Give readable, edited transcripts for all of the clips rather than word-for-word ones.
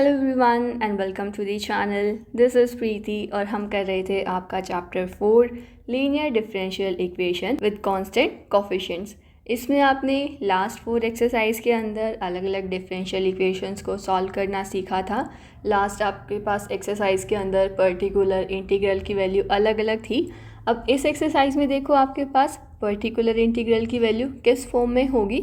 Hello everyone and welcome to the channel. This is Preeti और हम कर रहे थे आपका chapter 4 linear differential equation with constant coefficients. इसमें आपने लास्ट 4 एक्सरसाइज के अंदर अलग अलग डिफरेंशियल इक्वेशंस को सॉल्व करना सीखा था। लास्ट आपके पास एक्सरसाइज के अंदर पर्टिकुलर इंटीग्रल की वैल्यू अलग अलग थी। अब इस एक्सरसाइज में देखो आपके पास पर्टिकुलर इंटीग्रल की वैल्यू किस फॉर्म में होगी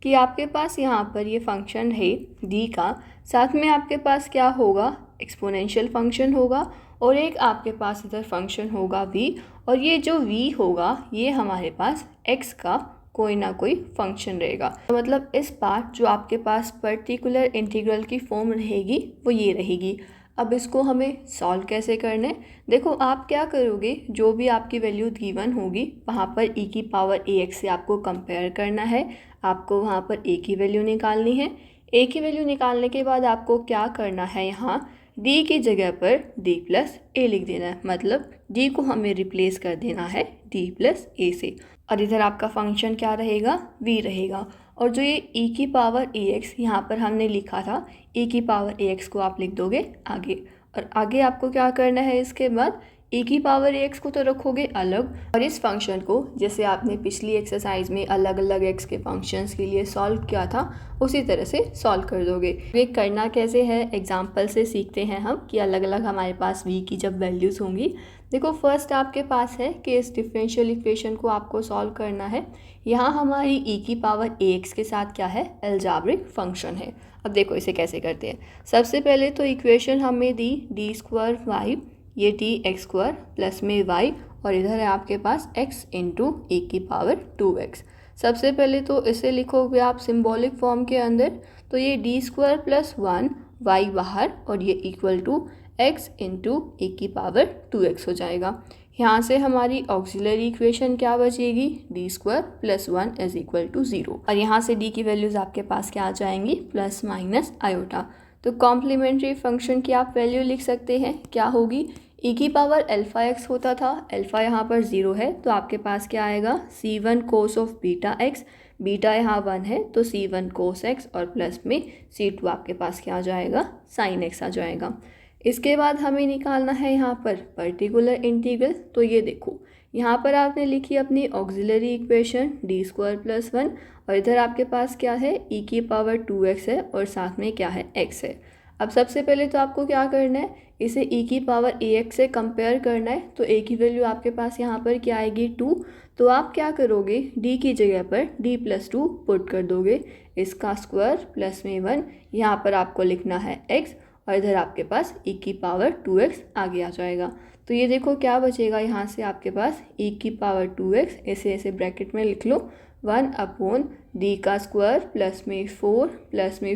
कि आपके पास यहाँ पर ये फंक्शन है डी का, साथ में आपके पास क्या होगा, एक्सपोनेंशियल फंक्शन होगा और एक आपके पास इधर फंक्शन होगा v, और ये जो v होगा ये हमारे पास x का कोई ना कोई फंक्शन रहेगा। तो मतलब इस बार जो आपके पास पर्टिकुलर इंटीग्रल की फॉर्म रहेगी वो ये रहेगी। अब इसको हमें सॉल्व कैसे करना है, देखो आप क्या करोगे, जो भी आपकी वैल्यू गिवन होगी वहाँ पर e की पावर ax से आपको कंपेयर करना है। आपको वहाँ पर a की वैल्यू निकालनी है। a की वैल्यू निकालने के बाद आपको क्या करना है, यहाँ d की जगह पर d प्लस a लिख देना है। मतलब d को हमें रिप्लेस कर देना है d प्लस a से, और इधर आपका फंक्शन क्या रहेगा, v रहेगा। और जो ये e की पावर ax यहाँ पर हमने लिखा था, e की पावर ax को आप लिख दोगे आगे, और आगे आपको क्या करना है, इसके बाद e की पावर ax को तो रखोगे अलग, और इस फंक्शन को जैसे आपने पिछली एक्सरसाइज में अलग अलग x के फंक्शंस के लिए सॉल्व किया था उसी तरह से सॉल्व कर दोगे। ये करना कैसे है, एग्जांपल से सीखते हैं हम कि अलग अलग हमारे पास v की जब वैल्यूज़ होंगी। देखो फर्स्ट आपके पास है कि इस डिफरेंशियल इक्वेशन को आपको सॉल्व करना है। यहाँ हमारी e की पावर ax के साथ क्या है, अलजेब्रिक फंक्शन है। अब देखो इसे कैसे करते हैं। सबसे पहले तो इक्वेशन हमें दी डी स्क्वायर वाई, ये टी एक्स स्क्वायर प्लस में वाई, और इधर है आपके पास x इंटू ए की पावर 2x। सबसे पहले तो इसे लिखोगे आप सिंबॉलिक फॉर्म के अंदर, तो ये डी स्क्वायर प्लस 1 वाई बाहर और ये इक्वल टू x इंटू ए की पावर 2x हो जाएगा। यहाँ से हमारी ऑक्सिलरी इक्वेशन क्या बचेगी, D square plus 1 is equal to 0, और यहाँ से d की वैल्यूज़ आपके पास क्या आ जाएंगी, प्लस माइनस आयोटा। तो कॉम्प्लीमेंट्री फंक्शन की आप वैल्यू लिख सकते हैं, क्या होगी, e की पावर अल्फ़ा x होता था, अल्फ़ा यहाँ पर 0 है तो आपके पास क्या आएगा, c1 cos of beta x, beta यहाँ 1 है तो c1 कोस x, और प्लस में c2 आपके पास क्या आ जाएगा, साइन x आ जाएगा। इसके बाद हमें निकालना है यहाँ पर पर्टिकुलर इंटीग्रल। तो ये देखो यहाँ पर आपने लिखी अपनी auxiliary equation D square plus 1, और इधर आपके पास क्या है, e की पावर 2x है और साथ में क्या है, x है। अब सबसे पहले तो आपको क्या करना है, इसे e की पावर ax से कंपेयर करना है। तो a की वैल्यू आपके पास यहाँ पर क्या आएगी, 2। तो आप क्या करोगे, d की जगह पर d प्लस 2 पुट कर दोगे, इसका स्क्वायर प्लस में 1, यहाँ पर आपको लिखना है x, और इधर आपके पास e की पावर 2x आगे आ जाएगा। तो ये देखो क्या बचेगा, यहाँ से आपके पास e की पावर 2x ऐसे ऐसे ब्रैकेट में लिख लो, 1 अपॉन डी का स्क्वायर प्लस में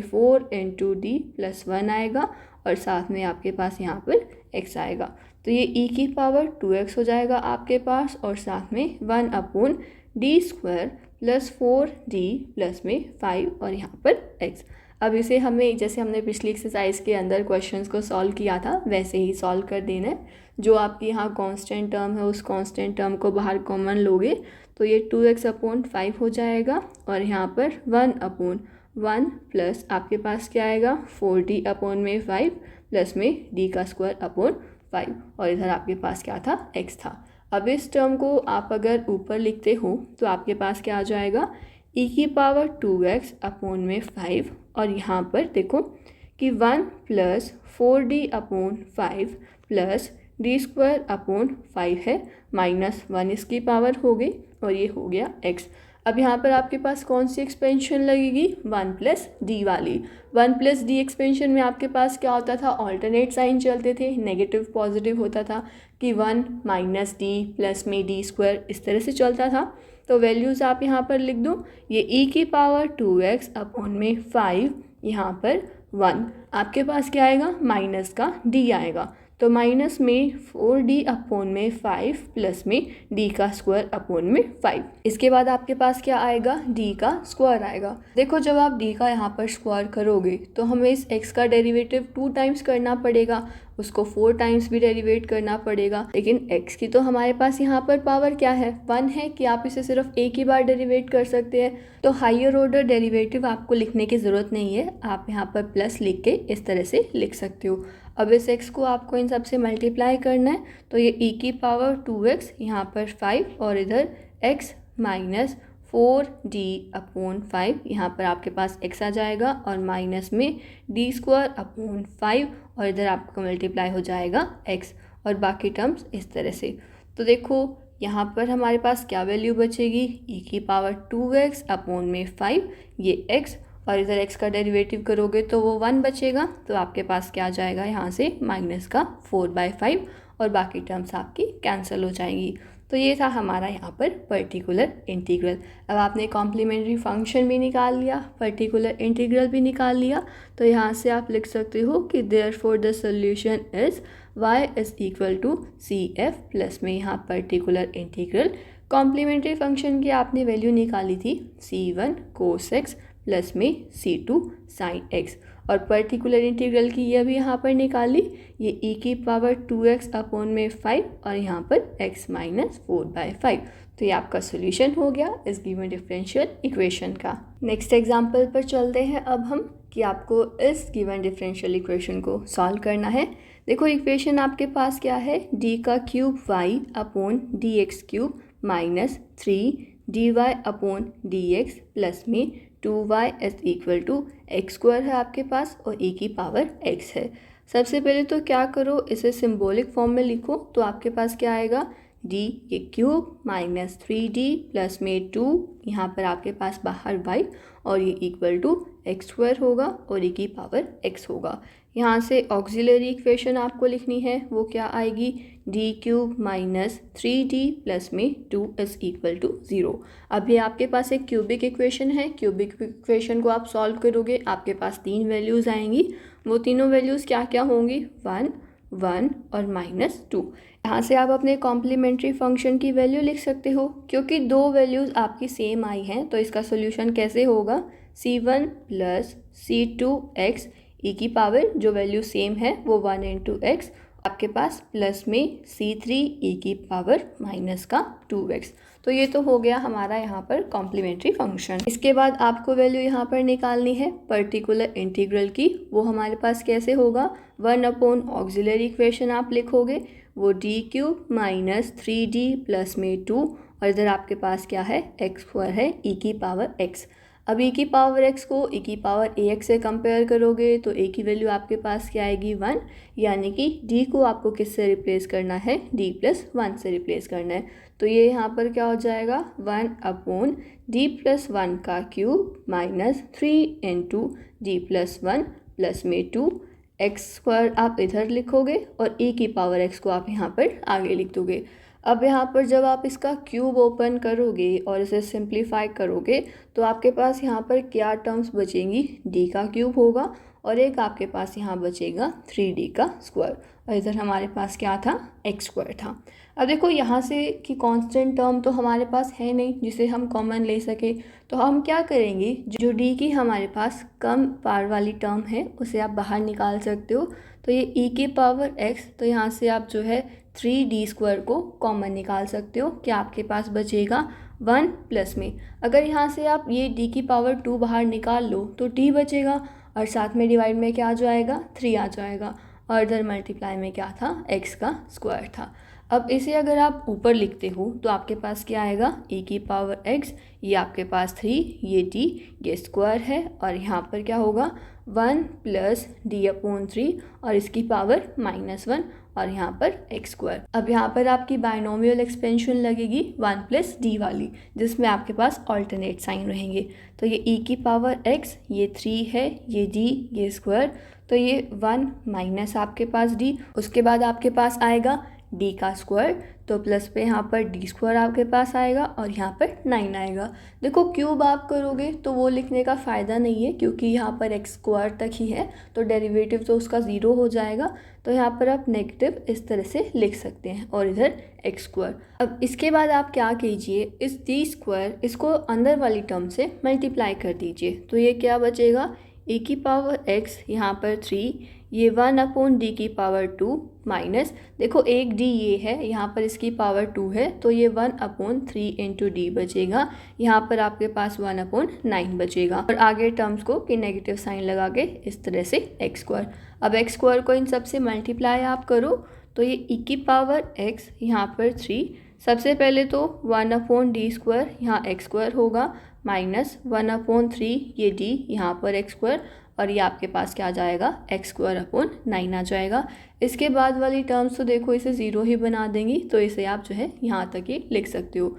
4 इंटू डी प्लस 1 आएगा, और साथ में आपके पास यहाँ पर x आएगा। तो ये e की पावर 2x हो जाएगा आपके पास, और साथ में 1 upon D square plus 4d plus में 5 और यहाँ पर x। अब इसे हमें जैसे हमने पिछली एक्सरसाइज के अंदर क्वेश्चंस को सॉल्व किया था वैसे ही सॉल्व कर देना है। जो आपकी यहाँ कांस्टेंट टर्म है उस कांस्टेंट टर्म को बाहर कॉमन लोगे तो ये 2x अपॉन 5 हो जाएगा, और यहाँ पर 1 अपॉन 1 प्लस आपके पास क्या आएगा, 4d अपॉन में 5 प्लस में d का स्क्वायर अपॉन 5, और इधर आपके पास क्या था, x था। अब इस टर्म को आप अगर ऊपर लिखते हो तो आपके पास क्या आ जाएगा, e की पावर 2x अपॉन में 5, और यहाँ पर देखो कि 1 plus 4d upon 5 plus D square upon 5 है, माइनस 1 इसकी पावर हो गई, और ये हो गया x। अब यहाँ पर आपके पास कौन सी एक्सपेंशन लगेगी, 1 प्लस डी वाली। 1 प्लस डी एक्सपेंशन में आपके पास क्या होता था, ऑल्टरनेट साइन चलते थे, नेगेटिव पॉजिटिव होता था कि 1 माइनस डी प्लस में डी स्क्वायर, इस तरह से चलता था। तो वैल्यूज़ आप यहाँ पर लिख दो, ये e की पावर 2x अपॉन में 5, यहाँ पर 1 आपके पास क्या आएगा, माइनस का d आएगा, तो माइनस में 4d अपॉन में 5 प्लस में d का स्क्वायर अपॉन में 5। इसके बाद आपके पास क्या आएगा, d का स्क्वायर आएगा। देखो जब आप d का यहाँ पर स्क्वायर करोगे तो हमें इस x का डेरिवेटिव 2 टाइम्स करना पड़ेगा, उसको 4 टाइम्स भी डेरिवेट करना पड़ेगा। लेकिन x की तो हमारे पास यहाँ पर पावर क्या है, 1 है कि आप इसे सिर्फ एक ही बार डेरिवेट कर सकते हैं। तो हायर ऑर्डर डेरिवेटिव आपको लिखने की ज़रूरत नहीं है, आप यहाँ पर प्लस लिख के इस तरह से लिख सकते हो। अब इस x को आपको इन सब से मल्टीप्लाई करना है, तो ये e की पावर 2x यहाँ पर 5 और इधर x माइनस 4d/5 यहाँ पर आपके पास x आ जाएगा और माइनस में d² और इधर आपको मल्टीप्लाई हो जाएगा x और बाकी टर्म्स इस तरह से। तो देखो यहाँ पर हमारे पास क्या वैल्यू बचेगी, e की पावर 2x/5 ये x और इधर x का डेरिवेटिव करोगे तो वो 1 बचेगा। तो आपके पास क्या आ जाएगा यहाँ से माइनस का 4/5 और बाकी टर्म्स आपकी कैंसिल हो जाएंगी। तो ये था हमारा यहाँ पर पर्टिकुलर इंटीग्रल। अब आपने कॉम्प्लीमेंट्री फंक्शन भी निकाल लिया, पर्टिकुलर इंटीग्रल भी निकाल लिया, तो यहाँ से आप लिख सकते हो कि therefore the solution is y = CF plus में यहाँ पर्टिकुलर इंटीग्रल कॉम्प्लीमेंट्री फंक्शन की आपने वैल्यू निकाली थी C1 cos x प्लस में C2 sin x और पर्टिकुलर इंटीग्रल की ये भी यहाँ पर निकाली, ये e की पावर 2x/5 और यहाँ पर x माइनस 4/5। तो ये आपका सोल्यूशन हो गया इस गिवन डिफरेंशियल इक्वेशन का। नेक्स्ट एग्जांपल पर चलते हैं अब हम कि आपको इस गिवन डिफरेंशियल इक्वेशन को सॉल्व करना है। देखो इक्वेशन आपके पास क्या है, d³ y/dx³ minus 3dy/dx plus में 2y = x² है आपके पास और e की पावर x है। सबसे पहले तो क्या करो, इसे सिंबॉलिक फॉर्म में लिखो, तो आपके पास क्या आएगा d ये क्यूब माइनस 3d प्लस में 2 यहाँ पर आपके पास बाहर y और ये = x² होगा और e की पावर x होगा। यहाँ से ऑक्सिलरी इक्वेशन आपको लिखनी है, वो क्या आएगी d³ माइनस 3d प्लस में 2 = 0। अभी आपके पास एक क्यूबिक इक्वेशन है, क्यूबिक इक्वेशन को आप सॉल्व करोगे आपके पास 3 वैल्यूज़ आएंगी। वो तीनों वैल्यूज़ क्या क्या होंगी, 1 1 और -2। यहाँ से आप अपने कॉम्प्लीमेंट्री फंक्शन की वैल्यू लिख सकते हो। क्योंकि दो वैल्यूज़ आपकी सेम आई हैं तो इसका सोल्यूशन कैसे होगा, C1 + C2x e की पावर जो वैल्यू सेम है वो 1 × x आपके पास प्लस में C3 e की पावर माइनस का 2x। तो ये तो हो गया हमारा यहाँ पर कॉम्प्लीमेंट्री फंक्शन। इसके बाद आपको वैल्यू यहाँ पर निकालनी है पर्टिकुलर इंटीग्रल की। वो हमारे पास कैसे होगा, 1 ऑक्सिलरी इक्वेशन आप लिखोगे, वो d³ माइनस 3d प्लस में 2 और इधर आपके पास क्या है x² है e की पावर x। अब e की पावर x को e की पावर ax से कंपेयर करोगे तो a की वैल्यू आपके पास क्या आएगी 1, यानी कि d को आपको किससे रिप्लेस करना है, d + 1 से रिप्लेस करना है। तो ये यहाँ पर क्या हो जाएगा 1/d+1 का क्यूब माइनस 3 × d+1 प्लस में 2 x² आप इधर लिखोगे और e की पावर x को आप यहाँ पर आगे लिख दोगे। अब यहाँ पर जब आप इसका क्यूब ओपन करोगे और इसे सिंप्लीफाई करोगे तो आपके पास यहाँ पर क्या टर्म्स बचेंगी, d का क्यूब होगा और एक आपके पास यहाँ बचेगा 3d का स्क्वायर और इधर हमारे पास क्या था x² था। अब देखो यहाँ से कि कांस्टेंट टर्म तो हमारे पास है नहीं जिसे हम कॉमन ले सके, तो हम क्या करेंगे, जो d की हमारे पास कम पावर वाली टर्म है उसे आप बाहर निकाल सकते हो। तो ये e की पावर x, तो यहाँ से आप जो है 3d² को कॉमन निकाल सकते हो, क्या आपके पास बचेगा 1 प्लस में अगर यहाँ से आप ये d की पावर 2 बाहर निकाल लो तो d बचेगा और साथ में डिवाइड में क्या आ जाएगा 3 आ जाएगा और इधर मल्टीप्लाई में क्या था x का स्क्वायर था। अब इसे अगर आप ऊपर लिखते हो तो आपके पास क्या आएगा e की पावर x, ये आपके पास 3, ये d ये स्क्वायर है और यहाँ पर क्या होगा 1 + d/3 और इसकी पावर -1 और यहाँ पर x²। अब यहाँ पर आपकी बाइनोमियल एक्सपेंशन लगेगी 1 + d वाली, जिसमें आपके पास ऑल्टरनेट साइन रहेंगे। तो ये e की पावर x, ये 3 है, ये d ये स्क्वायर, तो ये 1 माइनस आपके पास d, उसके बाद आपके पास आएगा d का स्क्वायर, तो प्लस पे यहाँ पर d² आपके पास आएगा और यहाँ पर 9 आएगा। देखो क्यूब आप करोगे तो वो लिखने का फ़ायदा नहीं है क्योंकि यहाँ पर x² तक ही है तो डेरिवेटिव तो उसका 0 हो जाएगा। तो यहाँ पर आप नेगेटिव इस तरह से लिख सकते हैं और इधर x²। अब इसके बाद आप क्या कीजिए, इस d² इसको अंदर वाली टर्म से मल्टीप्लाई कर दीजिए, तो ये क्या बचेगा e की पावर x यहाँ पर 3, ये 1/d की पावर 2 माइनस, देखो एक d ये है, यहाँ पर इसकी पावर 2 है, तो ये 1/3 इंटू डी बचेगा। यहाँ पर आपके पास 1/9 बचेगा और आगे टर्म्स को कि नेगेटिव साइन लगा के इस तरह से x²। अब x² को इन सब से मल्टीप्लाई आप करो तो ये e की पावर x यहाँ पर 3, सबसे पहले तो 1/d² यहाँ x² होगा माइनस 1/3 ये d यहाँ पर x² और ये आपके पास क्या आ जाएगा x²/9 आ जाएगा। इसके बाद वाली टर्म्स तो देखो इसे ज़ीरो ही बना देंगी, तो इसे आप जो है यहाँ तक ही लिख सकते हो।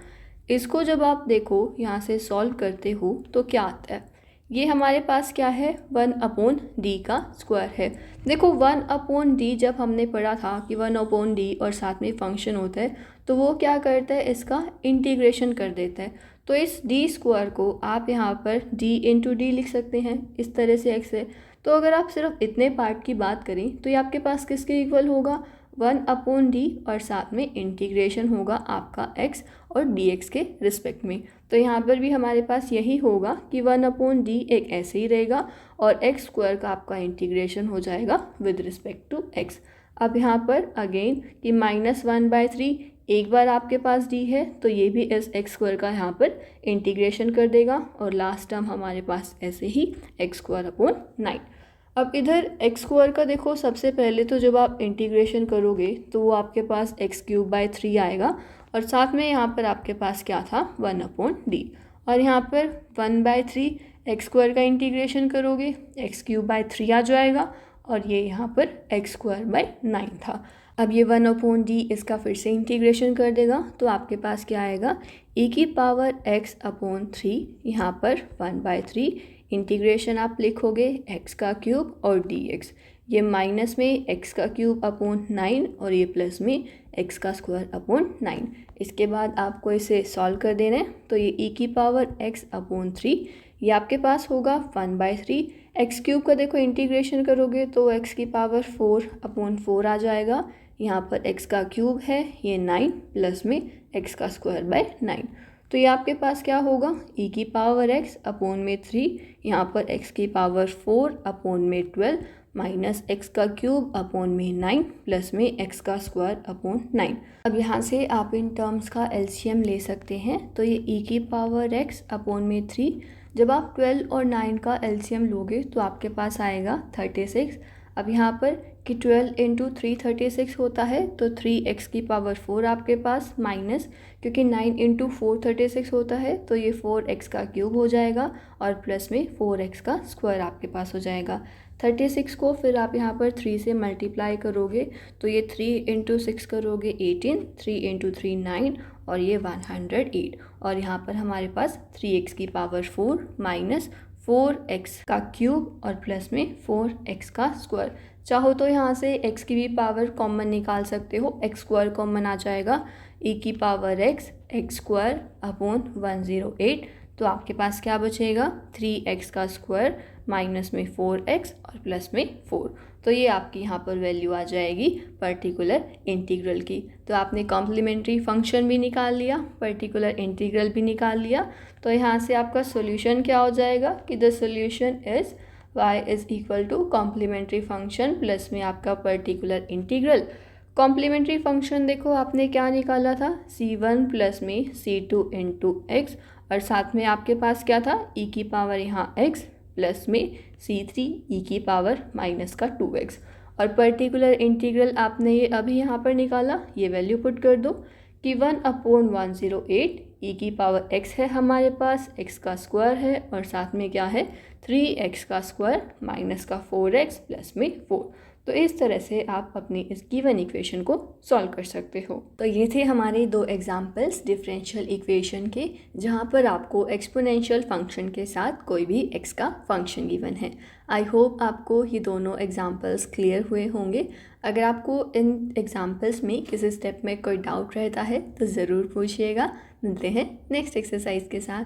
इसको जब आप देखो यहाँ से सॉल्व करते हो तो क्या आता है, ये हमारे पास क्या है 1/d का स्क्वायर है। देखो 1/d जब हमने पढ़ा था कि 1/d और साथ में फंक्शन होता है तो वो क्या करता है, इसका इंटीग्रेशन कर देता है। तो इस d² को आप यहाँ पर d इंटू डी लिख सकते हैं, इस तरह से x है। तो अगर आप सिर्फ इतने पार्ट की बात करें तो ये आपके पास किसके इक्वल होगा 1/d और साथ में इंटीग्रेशन होगा आपका x और dx के रिस्पेक्ट में। तो यहाँ पर भी हमारे पास यही होगा कि 1/d एक ऐसे ही रहेगा और x² का आपका इंटीग्रेशन हो जाएगा विद रिस्पेक्ट टू x। अब यहाँ पर अगेन कि -1/3 एक बार आपके पास d है तो ये भी इस x² का यहाँ पर इंटीग्रेशन कर देगा और लास्ट टर्म हमारे पास ऐसे ही x²/9। अब इधर x² का देखो सबसे पहले तो जब आप इंटीग्रेशन करोगे तो वो आपके पास x³/3 आएगा और साथ में यहाँ पर आपके पास क्या था 1/d और यहाँ पर 1/3 x² का इंटीग्रेशन करोगे x³/3 आ जाएगा और ये यहाँ पर x²/9 था। अब ये 1/d इसका फिर से इंटीग्रेशन कर देगा तो आपके पास क्या आएगा e की पावर x/3 यहाँ पर 1/3 इंटीग्रेशन आप लिखोगे x³ और dx, ये माइनस में x³/9 और ये प्लस में x²/9। इसके बाद आपको इसे सॉल्व कर देना है तो ये e की पावर x/3 ये आपके पास होगा 1/3, x³ का देखो इंटीग्रेशन करोगे तो x की पावर 4/4 आ जाएगा, यहाँ पर x³ है ये 9 प्लस में x²/9। तो ये आपके पास क्या होगा e की पावर x/3 यहाँ पर x की पावर 4/12 माइनस x³/9 प्लस में x²/9। अब यहाँ से आप इन टर्म्स का एलसीएम ले सकते हैं तो ये e की पावर x/3 जब आप 12 और 9 का एलसीएम लोगे तो आपके पास आएगा 36। अब यहाँ पर कि 12 इंटू 3 36 होता है तो 3x की पावर 4 आपके पास माइनस, क्योंकि 9 इंटू 4 36 होता है तो ये 4x³ हो जाएगा और प्लस में 4x का स्क्वायर आपके पास हो जाएगा। 36 को फिर आप यहाँ पर 3 से मल्टीप्लाई करोगे तो ये 3 इंटू 6 करोगे 18, 3 इंटू 3 9 और ये 108 और यहाँ पर हमारे पास 3x की पावर 4 माइनस 4x³ और प्लस में 4x का स्क्वायर। चाहो तो यहाँ से x की भी पावर कॉमन निकाल सकते हो, x² कॉमन आ जाएगा e की पावर x/108 तो आपके पास क्या बचेगा 3x का स्क्वायर माइनस में 4x और प्लस में 4। तो ये आपकी यहाँ पर वैल्यू आ जाएगी पर्टिकुलर इंटीग्रल की। तो आपने कॉम्प्लीमेंट्री फंक्शन भी निकाल लिया, पर्टिकुलर इंटीग्रल भी निकाल लिया। तो यहाँ से आपका सॉल्यूशन क्या हो जाएगा कि the solution is y is equal to complementary function plus में आपका पर्टिकुलर इंटीग्रल। कॉम्प्लीमेंट्री फंक्शन देखो आपने क्या निकाला था c1 प्लस में c2 इंटू x और साथ में आपके पास क्या था e की पावर यहाँ x प्लस में c3 e की पावर माइनस का 2x और पर्टिकुलर इंटीग्रल आपने ये अभी यहाँ पर निकाला, ये वैल्यू पुट कर दो कि 1/108 e की पावर x है हमारे पास, x का स्क्वायर है और साथ में क्या है 3x का स्क्वायर माइनस का 4x प्लस में 4। तो इस तरह से आप अपनी इस गिवन इक्वेशन को सॉल्व कर सकते हो। तो ये थे हमारे दो एग्जांपल्स डिफरेंशियल इक्वेशन के, जहाँ पर आपको एक्सपोनेंशियल फंक्शन के साथ कोई भी x का फंक्शन गिवन है। आई होप आपको ये दोनों एग्जांपल्स क्लियर हुए होंगे। अगर आपको इन एग्जांपल्स में किसी स्टेप में कोई डाउट रहता है तो ज़रूर पूछिएगा। मिलते हैं नेक्स्ट एक्सरसाइज के साथ।